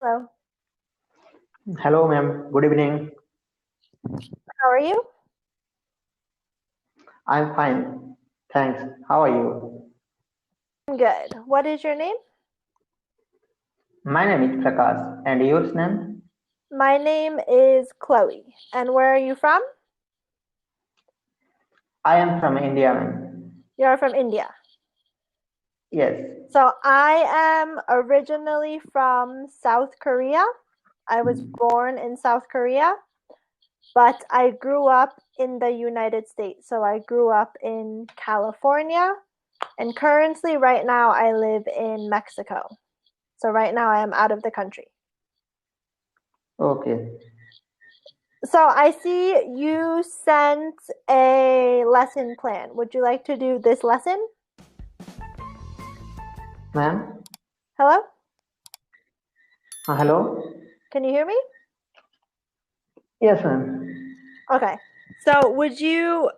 Hello, Hello, ma'am. Good evening. how are you? I'm fine. Thanks. How are you? I'm good. What is your name? My name is Prakash. And yours name? My name is Chloe. And where are you from? I am from India, ma'am. You're from India. Yes. So I am originally from South Korea. I was born in South Korea, but I grew up in the United States. So I grew up in California, and currently, right now, I live in Mexico. So right now, I am out of the country. Okay. So I see you sent a lesson plan. Would you like to do this lesson? Ma'am? Hello? Hello? Can you hear me? Yes, ma'am. Okay. So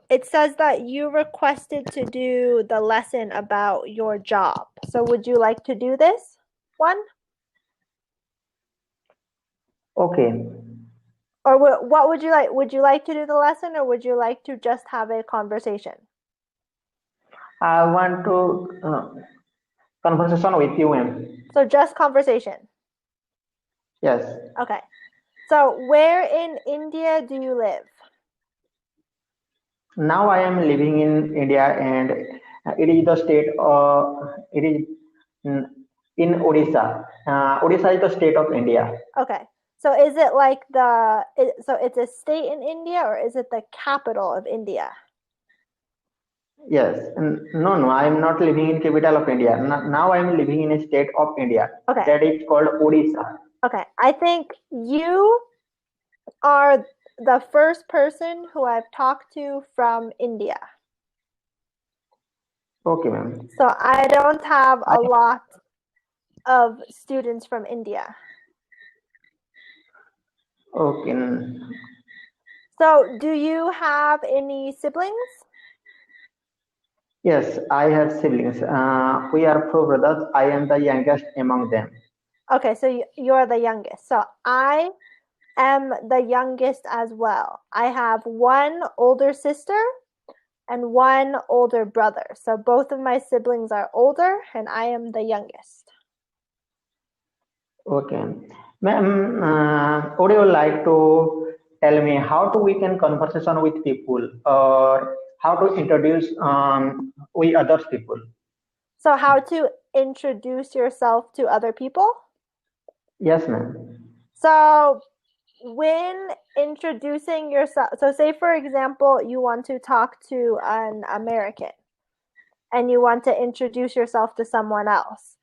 it says that you requested to do the lesson about your job. So would you like to do this one? Okay. Or what would you like? Would you like to do the lesson or would you like to just have a conversation? I want to conversation with you, ma'am. So just conversation. Yes. Okay. So where in India do you live? Now I am living in India and it is the state it is mm, in Odisha. Odisha is the state of India. Okay. So is it like so it's a state in India or is it the capital of India? Yes. No, no, I am not living in capital of India. Now I am living in a state of India Okay. that is called Odisha. Okay. I think you are the first person who I've talked to from India. Okay, ma'am. So I don't have I, a lot of students from India. okay. So do you have any siblings? Yes, I have siblings. We are four brothers. I am the youngest among them. Okay, so you're the youngest. So I am the youngest as well. I have one older sister and one older brother. So both of my siblings are older and I am the youngest. Okay. Ma'am, would you like to tell me how to we can conversation with people or how to introduce we others people? So how to introduce yourself to other people? Yes, ma'am. So when introducing yourself, so say for example, you want to talk to an American and you want to introduce yourself to someone else.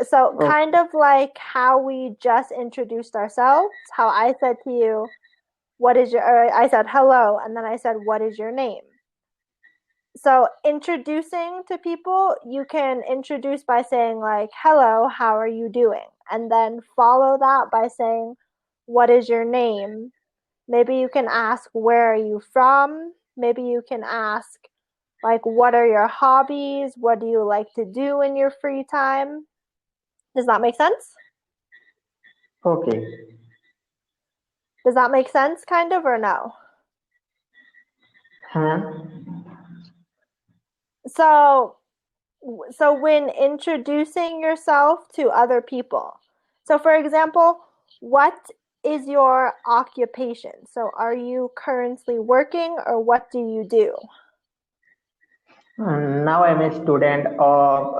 So Okay. kind of like how we just introduced ourselves, how I said to you, or I said hello, and then I said, what is your name? So introducing to people, you can introduce by saying like, hello, how are you doing? And then follow that by saying, what is your name? Maybe you can ask, where are you from? Maybe you can ask, like, what are your hobbies? What do you like to do in your free time? Does that make sense? Okay. Does that make sense, kind of, or no? Ma'am. So, so when introducing yourself to other people, so for example, what is your occupation? So, are you currently working, or what do you do? Now I'm a student of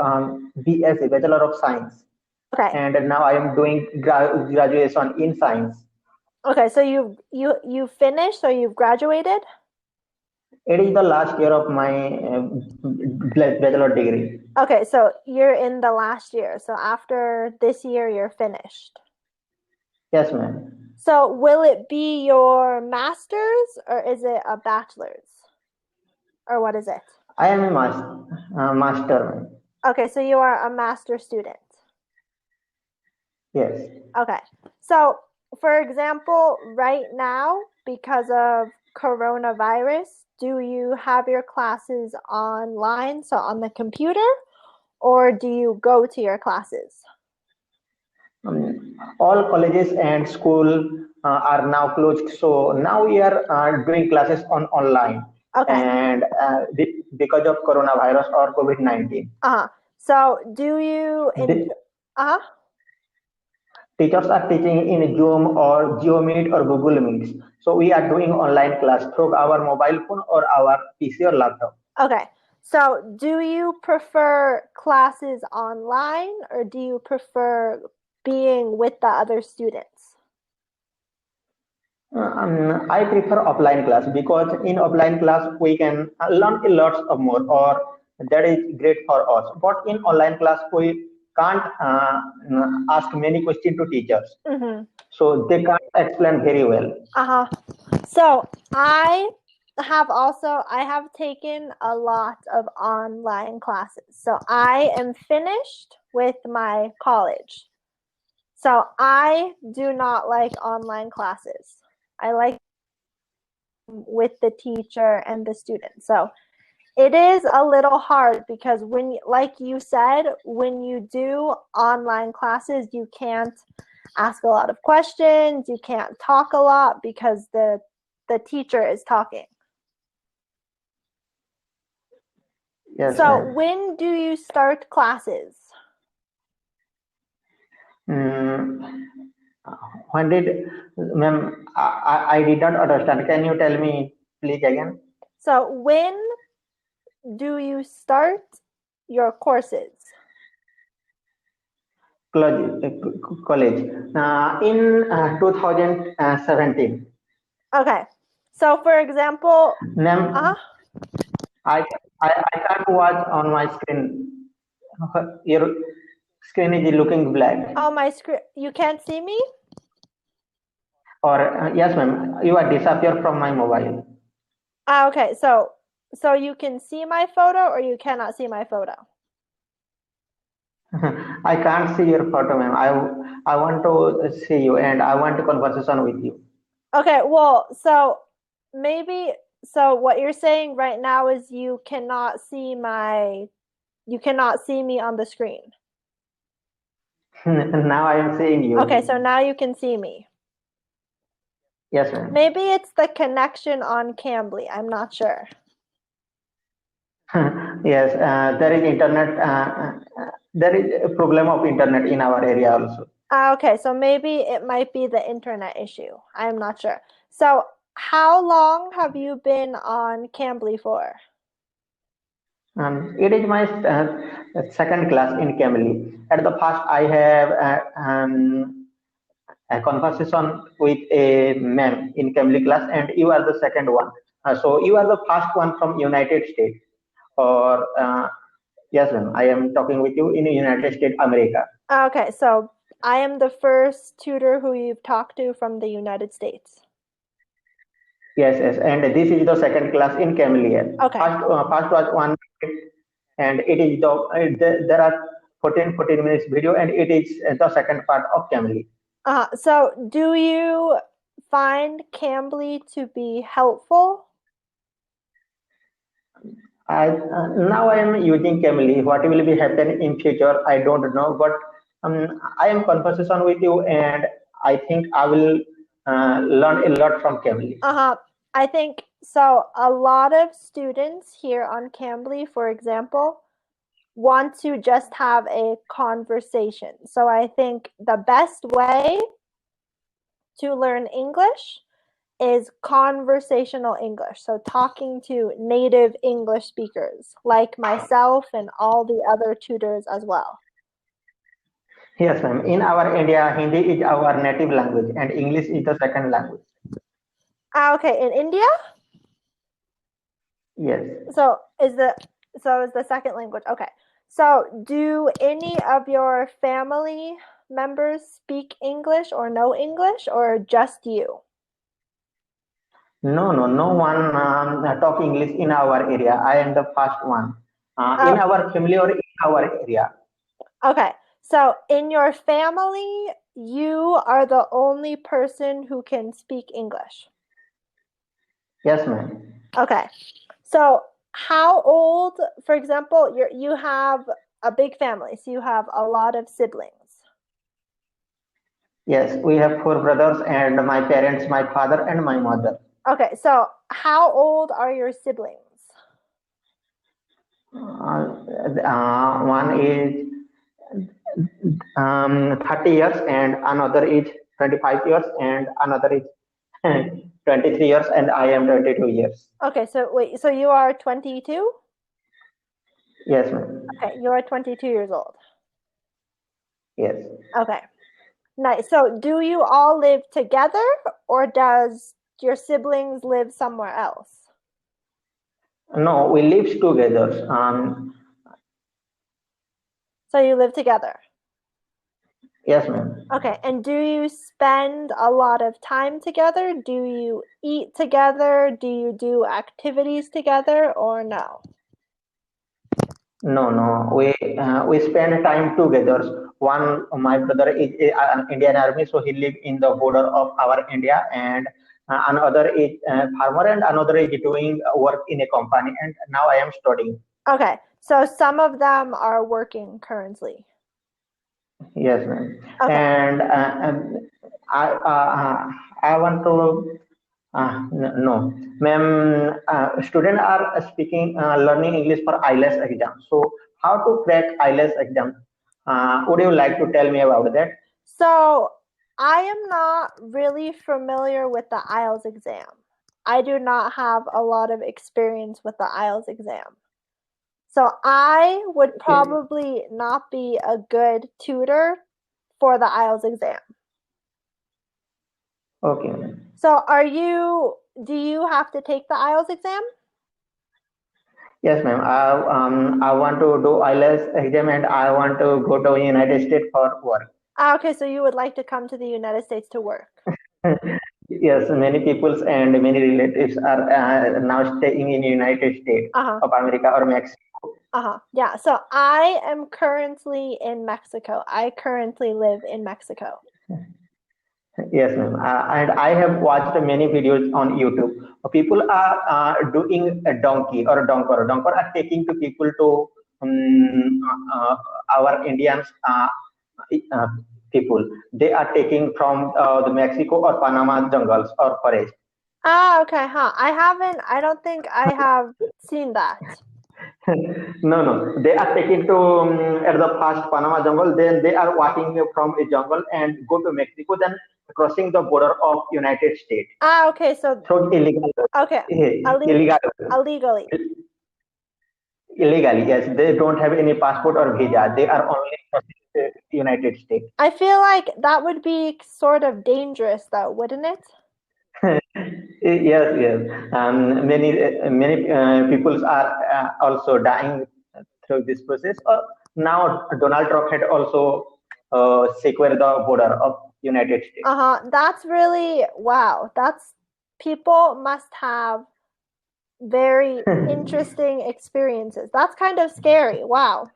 BSc, Bachelor of Science, Okay. and now I am doing graduation in science. Okay, so you finished, so you've graduated? It is the last year of my bachelor degree. Okay, so you're in the last year. So after this year, you're finished. Yes, ma'am. So will it be your master's or is it a bachelor's? Or what is it? I am a master, ma'am. Okay, so you are a master student. Yes. Okay. So, for example, right now, because of coronavirus, do you have your classes online, so on the computer, or do you go to your classes? All colleges and school are now closed, so now we are doing classes on online, Okay. and because of coronavirus or COVID-19, So do you the uh-huh. teachers are teaching in Zoom or GeoMeet or Google Meets. So we are doing online class through our mobile phone or our PC or laptop. Okay. So do you prefer classes online or do you prefer being with the other students? I prefer offline class because in offline class we can learn a lot of more, or that is great for us. But in online class we can't ask many questions to teachers, Mm-hmm. so they can't explain very well. Uh-huh. So I have taken a lot of online classes. So I am finished with my college. So I do not like online classes. I like with the teacher and the student. So it is a little hard because like you said, when you do online classes, you can't ask a lot of questions, you can't talk a lot because the teacher is talking. Yes, So ma'am. when do you start classes? Mm, when did, ma'am? I did not understand. Can you tell me, please, again? So when do you start your courses? College in 2017. Okay. So for example, Ma'am, I, I can't watch on my screen. Your screen is looking black. oh, my screen, you can't see me? Or yes, ma'am, you are disappear from my mobile. Okay. So you can see my photo or you cannot see my photo? I can't see your photo, ma'am. I want to see you and I want a conversation with you. Okay, well, so maybe so what you're saying right now is you cannot see me on the screen. Now I am seeing Okay, you. so now you can see me. Yes, ma'am. Maybe it's the connection on Cambly. I'm not sure. Yes, there is internet. There is a problem of internet in our area also. Okay, so maybe it might be the internet issue. I'm not sure. So, how long have you been on Cambly for? It is my second class in Cambly. At the first, I have a conversation with a ma'am in Cambly class, and you are the second one. So you are the first one from United States, or yes, ma'am. I am talking with you in the United States, America. Okay, so I am the first tutor who you've talked to from the United States. Yes, yes, and this is the second class in Cambly. Okay. First was 1 minute, and it is there are 14 minutes video, and it is the second part of Cambly. So do you find Cambly to be helpful? Now I am using Cambly. What will be happen in future? I don't know, but I am conversation with you, and I think I will learn a lot from Cambly. I think so. A lot of students here on Cambly, for example, want to just have a conversation. So I think the best way to learn English is conversational English. So talking to native English speakers like myself and all the other tutors as well. Yes, ma'am. In our India, Hindi is our native language, and English is the second language. Okay, in India? Yes. So is the second language. Okay. So do any of your family members speak English or know English or just you? No, no, no one talk English in our area. I am the first one in Oh, our family or in our area. okay. So in your family, you are the only person who can speak English. Yes, ma'am. Okay. So how old, for example, you have a big family, so you have a lot of siblings. Yes, we have four brothers and my parents, my father and my mother. Okay, so how old are your siblings? One is 30 years and another is 25 years and another is 23 years and I am 22 years. Okay, so wait, so you are 22? Yes, ma'am. Okay, you are 22 years old. Yes. Okay, nice. So do you all live together or does your siblings live somewhere else? No, we live together. So you live together. Yes, ma'am. Okay, and do you spend a lot of time together? Do you eat together? Do you do activities together or no? No, no. We spend time together. One, my brother is an Indian Army, so he live in the border of our India, and another is farmer, and another is doing work in a company. And now I am studying. Okay, so some of them are working currently. Yes, ma'am. Okay. And I want to no, ma'am. Students are speaking, learning English for IELTS exam. So, how to crack IELTS exam? Would you like to tell me about that? So I am not really familiar with the IELTS exam. I do not have a lot of experience with the IELTS exam. So I would Okay, probably not be a good tutor for the IELTS exam. okay, ma'am. So do you have to take the IELTS exam? Yes, ma'am. I want to do IELTS exam and I want to go to United States for work. Okay, so you would like to come to the United States to work. Yes, many peoples and many relatives are now staying in United States Uh-huh. of America or Mexico. Uh-huh. Yeah, so I am currently in Mexico. I currently live in Mexico. Yes, ma'am. And I have watched many videos on YouTube. People are doing a donkey or a donker. Donker are taking to people to our Indians uh, people. They are taking from the Mexico or Panama jungles or forest. Okay, huh. I don't think I have seen that. No, no. They are taking to at the first Panama jungle. Then they are walking from a jungle and go to Mexico. Then crossing the border of United States Okay, so through illegal, okay, ille illegal, illegally. illegally. Yes, they don't have any passport or visa. They are only crossing the United States. I feel like that would be sort of dangerous though, wouldn't it? Yes, yes. Many peoples are also dying through this process. Now Donald Trump had also secured the border of United States. Uh-huh. That's really wow. That's people must have very interesting experiences. That's kind of scary. Wow.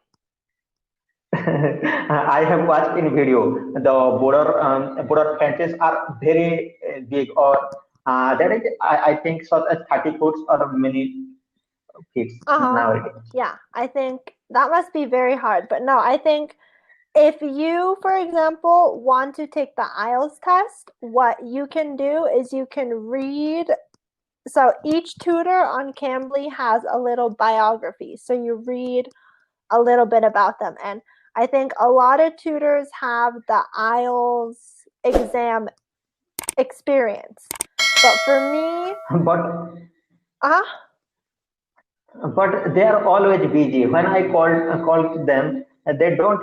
I have watched in video the border fences are very big, or that is I think so 30 foot or many feet Uh-huh. nowadays. Yeah, I think that must be very hard. But no, I think if you, for example, want to take the IELTS test, what you can do is you can read. So each tutor on Cambly has a little biography. So you read a little bit about them. And I think a lot of tutors have the IELTS exam experience. But for me, But uh, but they are always busy. When I called them, they don't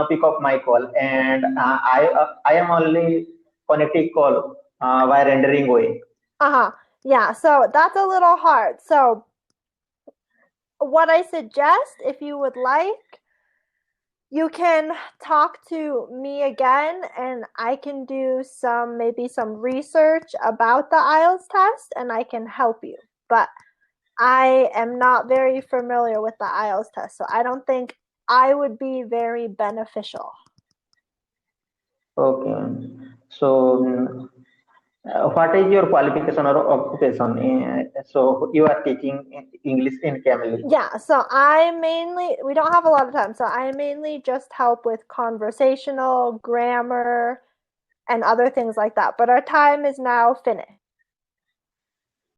pick up my call, and I am only connecting call while rendering away. uh-huh. Yeah, so that's a little hard. So what I suggest, if you would like, you can talk to me again and I can do maybe some research about the IELTS test and I can help you. But I am not very familiar with the IELTS test, so I don't think I would be very beneficial. Okay. So, what is your qualification or occupation? So, you are teaching English in Cambly. Yeah, so we don't have a lot of time, so I mainly just help with conversational, grammar, and other things like that. But our time is now finished.